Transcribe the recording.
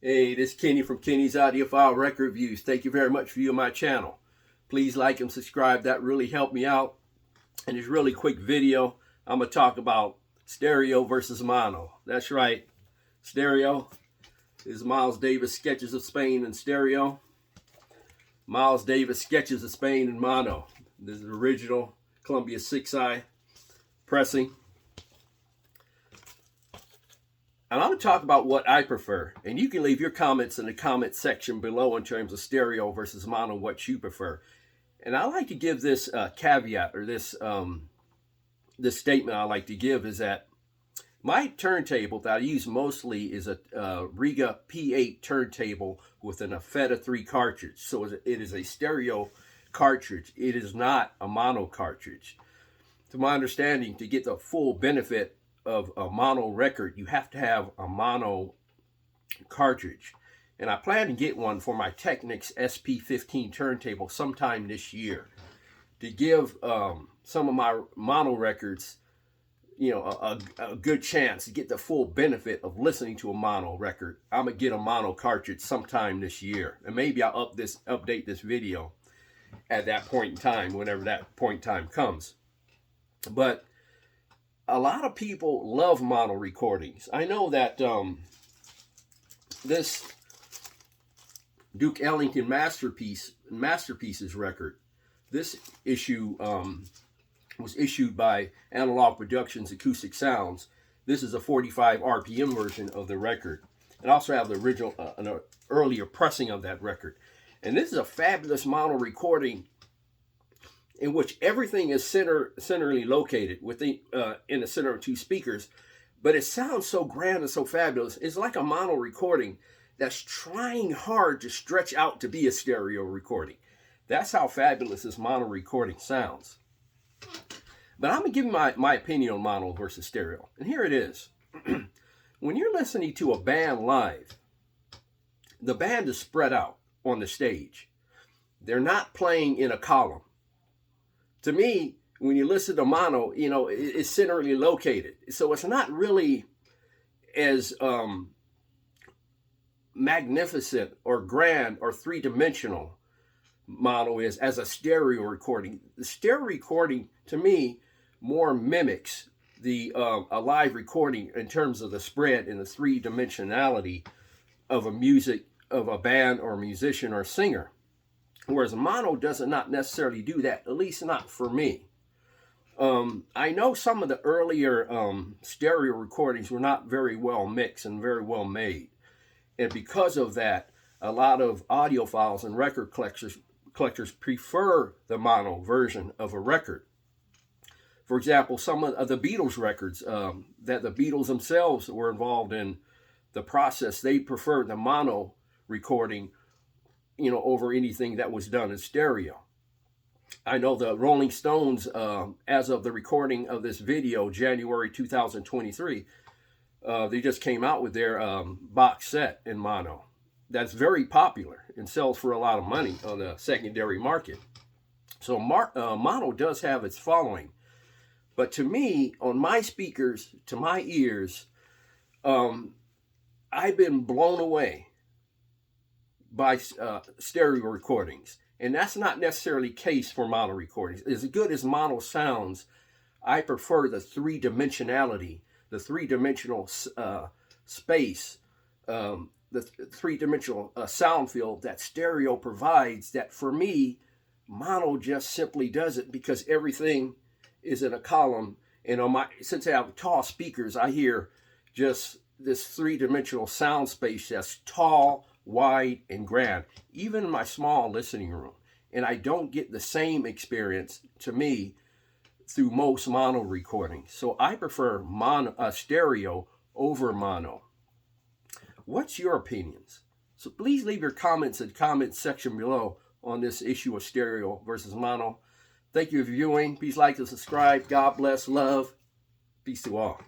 Hey, this is Kenny from Kenny's Audiophile Record Reviews. Thank you very much for viewing my channel. Please like and subscribe. That really helped me out. In this really quick video, I'm going to talk about stereo versus mono. That's right. Stereo is Miles Davis Sketches of Spain in stereo. Miles Davis Sketches of Spain in mono. This is the original Columbia 6i pressing. And I'm going to talk about what I prefer. And you can leave your comments in the comment section below in terms of stereo versus mono, what you prefer. And I like to give this caveat, or this statement I like to give is that my turntable that I use mostly is a Riga P8 turntable with an Effeta 3 cartridge. So it is a stereo cartridge. It is not a mono cartridge. To my understanding, to get the full benefit of a mono record, you have to have a mono cartridge. And I plan to get one for my Technics SP15 turntable sometime this year to give some of my mono records, you know, a good chance to get the full benefit of listening to a mono record. I'm gonna get a mono cartridge sometime this year, and maybe I'll update this video at that point in time, whenever that point in time comes. But a lot of people love mono recordings. I know that this Duke Ellington Masterpieces record, this issue was issued by Analog Productions Acoustic Sounds. This is a 45 RPM version of the record. And also have the original, an earlier pressing of that record. And this is a fabulous mono recording in which everything is centrally located within in the center of two speakers, but it sounds so grand and so fabulous. It's like a mono recording that's trying hard to stretch out to be a stereo recording. That's how fabulous this mono recording sounds. But I'm gonna give you my opinion on mono versus stereo, and here it is. When you're listening to a band live, the band is spread out on the stage. They're not playing in a column. To me, when you listen to mono, you know, it's centrally located. So it's not really as magnificent or grand or three-dimensional mono is as a stereo recording. The stereo recording, to me, more mimics the a live recording in terms of the spread and the three-dimensionality of a band or a musician or singer. Whereas mono does not necessarily do that, at least not for me. I know some of the earlier stereo recordings were not very well mixed and very well made. And because of that, a lot of audiophiles and record collectors prefer the mono version of a record. For example, some of the Beatles records that the Beatles themselves were involved in the process, they preferred the mono recording, you know, over anything that was done in stereo. I know the Rolling Stones, as of the recording of this video, January 2023, they just came out with their box set in mono. That's very popular and sells for a lot of money on the secondary market. So mono does have its following. But to me, on my speakers, to my ears, I've been blown away by stereo recordings, and that's not necessarily the case for mono recordings. As good as mono sounds, I prefer the three-dimensionality, the three-dimensional space, the three-dimensional sound field that stereo provides, that for me, mono just simply doesn't, because everything is in a column, and since I have tall speakers, I hear just this three-dimensional sound space that's tall, wide, and grand, even in my small listening room. And I don't get the same experience, to me, through most mono recordings. So I prefer stereo over mono. What's your opinions? So please leave your comments in the comment section below on this issue of stereo versus mono. Thank you for viewing. Please like and subscribe. God bless. Love. Peace to all.